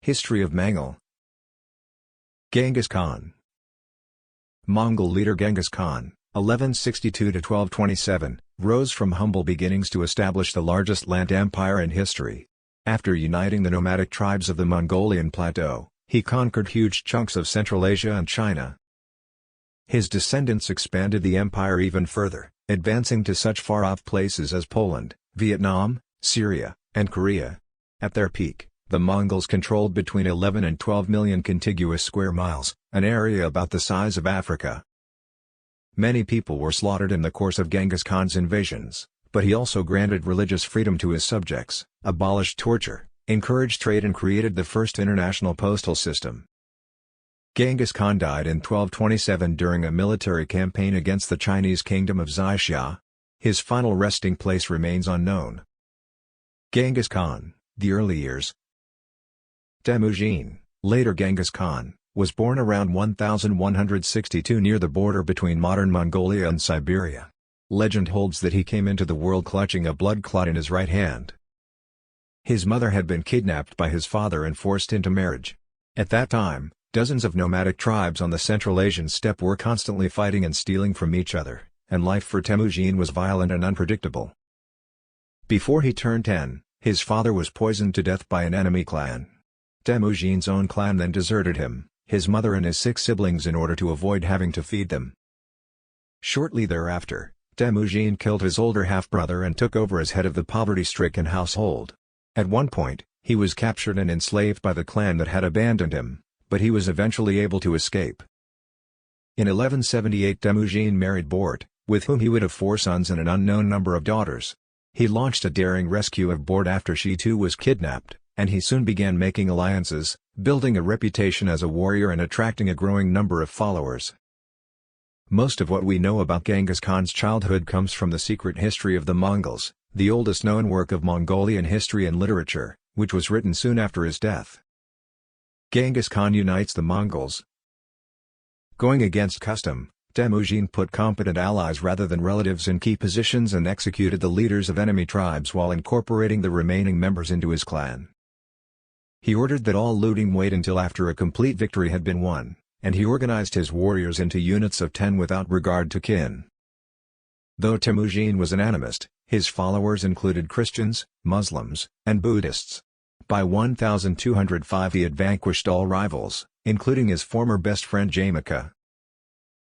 History of Mongol. Genghis Khan. Mongol leader Genghis Khan, 1162–1227, rose from humble beginnings to establish the largest land empire in history. After uniting the nomadic tribes of the Mongolian plateau, he conquered huge chunks of Central Asia and China. His descendants expanded the empire even further, advancing to such far-off places as Poland, Vietnam, Syria, and Korea. At their peak, the Mongols controlled between 11 and 12 million contiguous square miles, an area about the size of Africa. Many people were slaughtered in the course of Genghis Khan's invasions, but he also granted religious freedom to his subjects, abolished torture, encouraged trade and created the first international postal system. Genghis Khan died in 1227 during a military campaign against the Chinese kingdom of Xiexia. His final resting place remains unknown. Genghis Khan, the early years. Temujin, later Genghis Khan, was born around 1162 near the border between modern Mongolia and Siberia. Legend holds that he came into the world clutching a blood clot in his right hand. His mother had been kidnapped by his father and forced into marriage. At that time, dozens of nomadic tribes on the Central Asian steppe were constantly fighting and stealing from each other, and life for Temujin was violent and unpredictable. Before he turned 10, his father was poisoned to death by an enemy clan. Temujin's own clan then deserted him, his mother and his 6 siblings in order to avoid having to feed them. Shortly thereafter, Temujin killed his older half-brother and took over as head of the poverty-stricken household. At one point, he was captured and enslaved by the clan that had abandoned him, but he was eventually able to escape. In 1178 Temujin married Bort, with whom he would have 4 sons and an unknown number of daughters. He launched a daring rescue of Bort after she too was kidnapped, and he soon began making alliances, building a reputation as a warrior and attracting a growing number of followers. Most of what we know about Genghis Khan's childhood comes from the Secret History of the Mongols, the oldest known work of Mongolian history and literature, which was written soon after his death. Genghis Khan unites the Mongols. Going against custom, Temujin put competent allies rather than relatives in key positions and executed the leaders of enemy tribes while incorporating the remaining members into his clan. He ordered that all looting wait until after a complete victory had been won, and he organized his warriors into units of 10 without regard to kin. Though Temujin was an animist, his followers included Christians, Muslims, and Buddhists. By 1205 he had vanquished all rivals, including his former best friend Jamaica.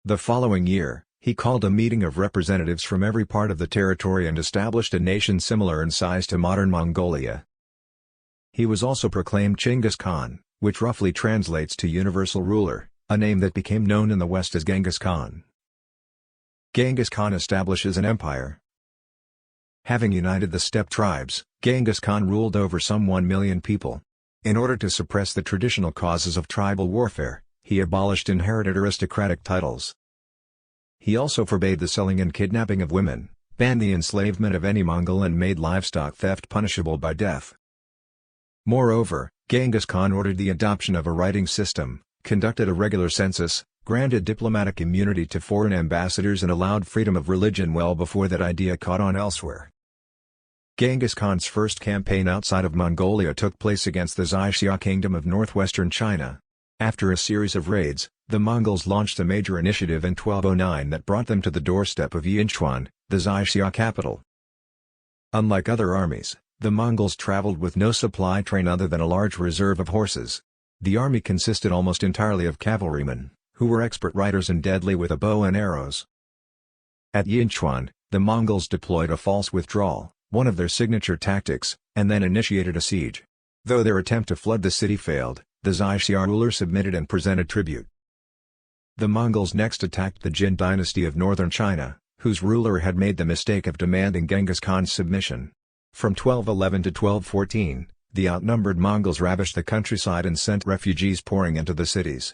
The following year, he called a meeting of representatives from every part of the territory and established a nation similar in size to modern Mongolia. He was also proclaimed Chinggis Khan, which roughly translates to universal ruler, a name that became known in the West as Genghis Khan. Genghis Khan establishes an empire. Having united the steppe tribes, Genghis Khan ruled over some 1 million people. In order to suppress the traditional causes of tribal warfare, he abolished inherited aristocratic titles. He also forbade the selling and kidnapping of women, banned the enslavement of any Mongol and made livestock theft punishable by death. Moreover, Genghis Khan ordered the adoption of a writing system, conducted a regular census, granted diplomatic immunity to foreign ambassadors and allowed freedom of religion well before that idea caught on elsewhere. Genghis Khan's first campaign outside of Mongolia took place against the Xiexia kingdom of northwestern China. After a series of raids, the Mongols launched a major initiative in 1209 that brought them to the doorstep of Yinchuan, the Xiexia capital. Unlike other armies, the Mongols traveled with no supply train other than a large reserve of horses. The army consisted almost entirely of cavalrymen, who were expert riders and deadly with a bow and arrows. At Yinchuan, the Mongols deployed a false withdrawal, one of their signature tactics, and then initiated a siege. Though their attempt to flood the city failed, the Xiexia ruler submitted and presented tribute. The Mongols next attacked the Jin dynasty of northern China, whose ruler had made the mistake of demanding Genghis Khan's submission. From 1211 to 1214, the outnumbered Mongols ravished the countryside and sent refugees pouring into the cities.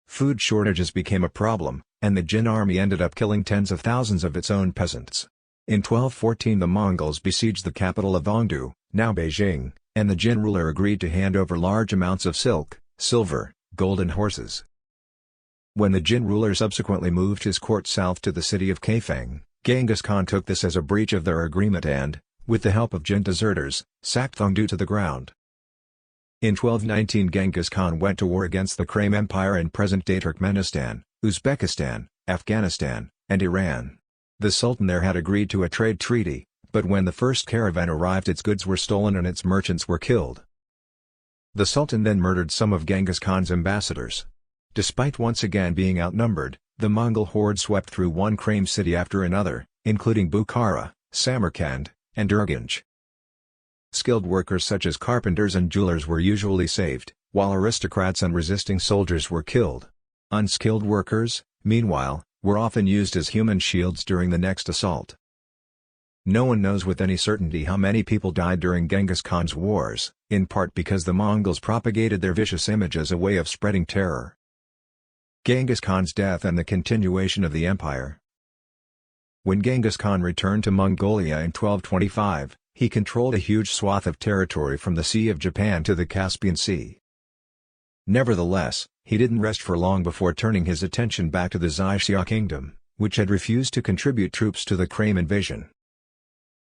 Food shortages became a problem, and the Jin army ended up killing tens of thousands of its own peasants. In 1214 the Mongols besieged the capital of Ongdu, now Beijing, and the Jin ruler agreed to hand over large amounts of silk, silver, gold and horses. When the Jin ruler subsequently moved his court south to the city of Kaifeng, Genghis Khan took this as a breach of their agreement and, with the help of Jin deserters, sacked Ongdu to the ground. In 1219 Genghis Khan went to war against the Krim Empire in present-day Turkmenistan, Uzbekistan, Afghanistan, and Iran. The Sultan there had agreed to a trade treaty, but when the first caravan arrived its goods were stolen and its merchants were killed. The Sultan then murdered some of Genghis Khan's ambassadors. Despite once again being outnumbered, the Mongol horde swept through one Krim city after another, including Bukhara, Samarkand, and Urganch. Skilled workers such as carpenters and jewelers were usually saved, while aristocrats and resisting soldiers were killed. Unskilled workers, meanwhile, were often used as human shields during the next assault. No one knows with any certainty how many people died during Genghis Khan's wars, in part because the Mongols propagated their vicious image as a way of spreading terror. Genghis Khan's death and the continuation of the empire. When Genghis Khan returned to Mongolia in 1225, he controlled a huge swath of territory from the Sea of Japan to the Caspian Sea. Nevertheless, he didn't rest for long before turning his attention back to the Xiexia kingdom, which had refused to contribute troops to the Krim invasion.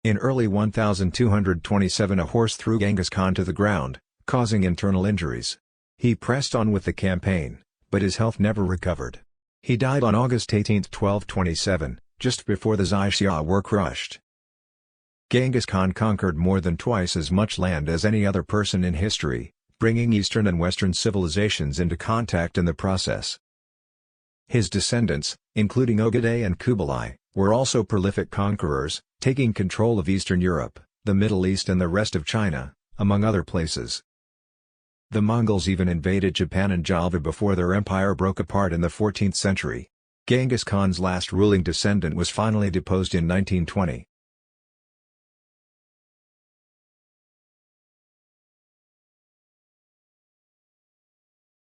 In early 1227 a horse threw Genghis Khan to the ground, causing internal injuries. He pressed on with the campaign, but his health never recovered. He died on August 18, 1227, just before the Xiexia were crushed. Genghis Khan conquered more than twice as much land as any other person in history, bringing Eastern and Western civilizations into contact in the process. His descendants, including Ogedei and Kublai, were also prolific conquerors, taking control of Eastern Europe, the Middle East and the rest of China, among other places. The Mongols even invaded Japan and Java before their empire broke apart in the 14th century. Genghis Khan's last ruling descendant was finally deposed in 1920.